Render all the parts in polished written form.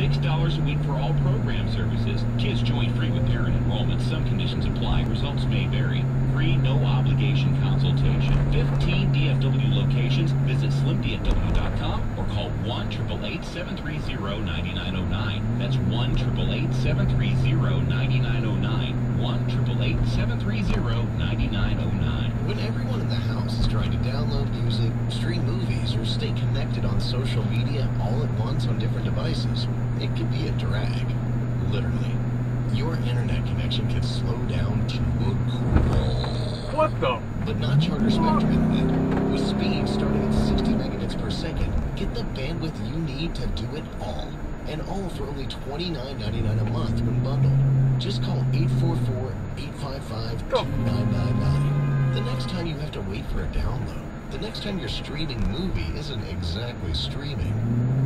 $6 a week for all program services. Kids join free with parent enrollment. Some conditions apply. Results may vary. Free, no obligation consultation. 15 DFW locations. Visit slimdfw.com or call 1-888-730-9909. That's 1-888-730-9909. 1-888-730-9909. When everyone in the house is trying to download music, stream movies, or stay connected on social media all at once on different devices, it can be a drag. Literally. Your internet connection can slow down to a crawl. What the? But not Charter Spectrum Internet. With speeds starting at 60 megabits per second, get the bandwidth you need to do it all. And all for only $29.99 a month when bundled. Just call 844-855-2999. The next time you have to wait for a download, the next time your streaming movie isn't exactly streaming,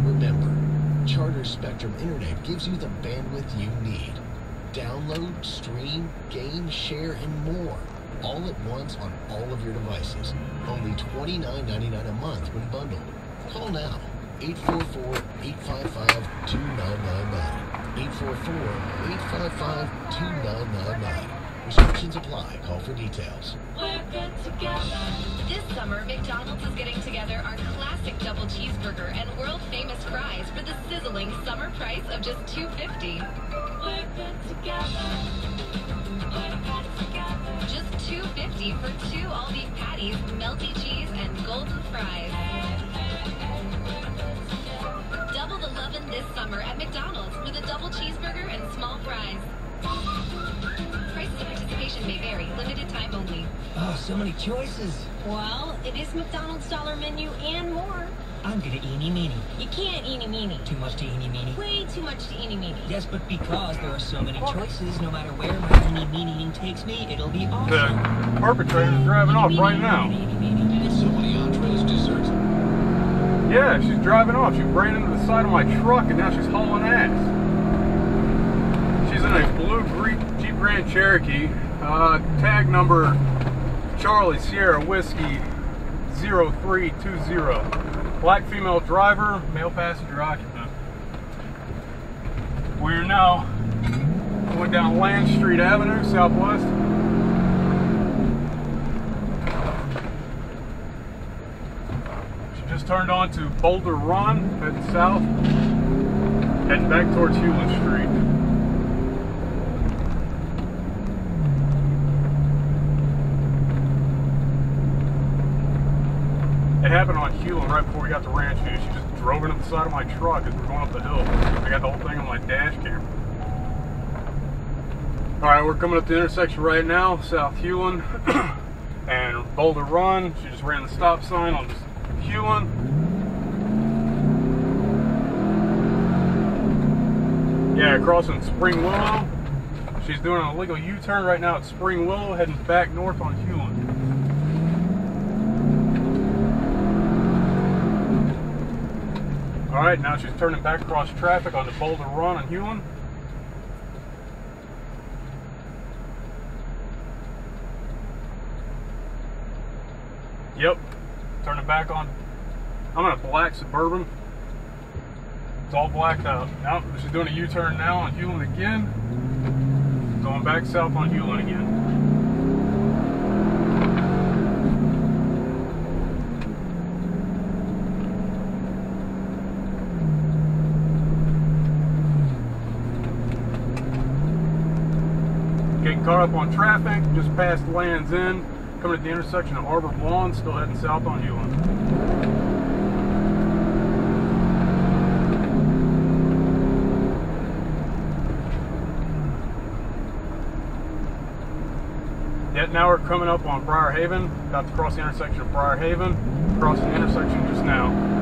remember, Charter Spectrum Internet gives you the bandwidth you need. Download, stream, game, share, and more. All at once on all of your devices. Only $29.99 a month when bundled. Call now. 844-855-2999. 844-855-2999. Restrictions apply. Call for details. We're good together. This summer, McDonald's is getting together our classic double cheeseburger and world-famous fries for the sizzling summer price of just $2.50. We're good together. We're good together. Just $2.50 for 2 all-beef patties, melty cheese, and golden fries. Double the lovin' this summer at McDonald's with a double cheeseburger and small fries. Prices of participation may vary. Limited time only. Oh, so many choices. Well, it is McDonald's dollar menu and more. I'm gonna eeny meeny. You can't eeny meeny. Too much to eeny meeny. Way too much to eeny meeny. Yes, but because there are so many choices, no matter where my eeny meenying takes me, it'll be awesome. The perpetrator's driving off right now. So many entrees, desserts. Yeah, she's driving off. She ran into the side of my truck and now she's hauling ass. She's in a blue Jeep Grand Cherokee, tag number Charlie Sierra Whiskey 0320. Black female driver, male passenger occupant. We're now going down Land Street Avenue, Southwest. She just turned on to Boulder Run, heading south, heading back towards Hewlin Street. It happened on Hewlin right before we got to Ranch View. She just drove into the side of my truck as we're going up the hill. I got the whole thing on my dash cam. Alright, we're coming up the intersection right now, South Hewlin and Boulder Run. She just ran the stop sign on just Hewlin. Yeah, crossing Spring Willow. She's doing an illegal U-turn right now at Spring Willow, heading back north on Hewlin. Alright, now she's turning back across traffic on the Boulder Run on Hewlin. Yep, turning back on. I'm in a black Suburban. It's all blacked out. Now she's doing a U-turn now on Hewlin again. Going back south on Hewlin again. Getting caught up on traffic, just past Land's End, coming at the intersection of Arbor Lawn, still heading south on Hewlin. Yet now we're coming up on Briar Haven, about to cross the intersection of Briar Haven, crossing the intersection just now.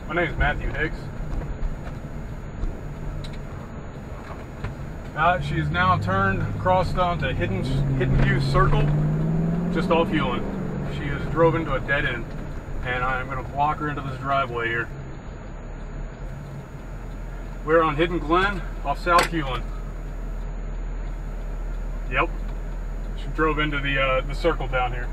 My name is Matthew Hicks. She is now turned, crossed onto Hidden View Circle, just off Hewlin. She has drove into a dead end, and I'm going to block her into this driveway here. We're on Hidden Glen, off South Hewlin. Yep. She drove into the circle down here.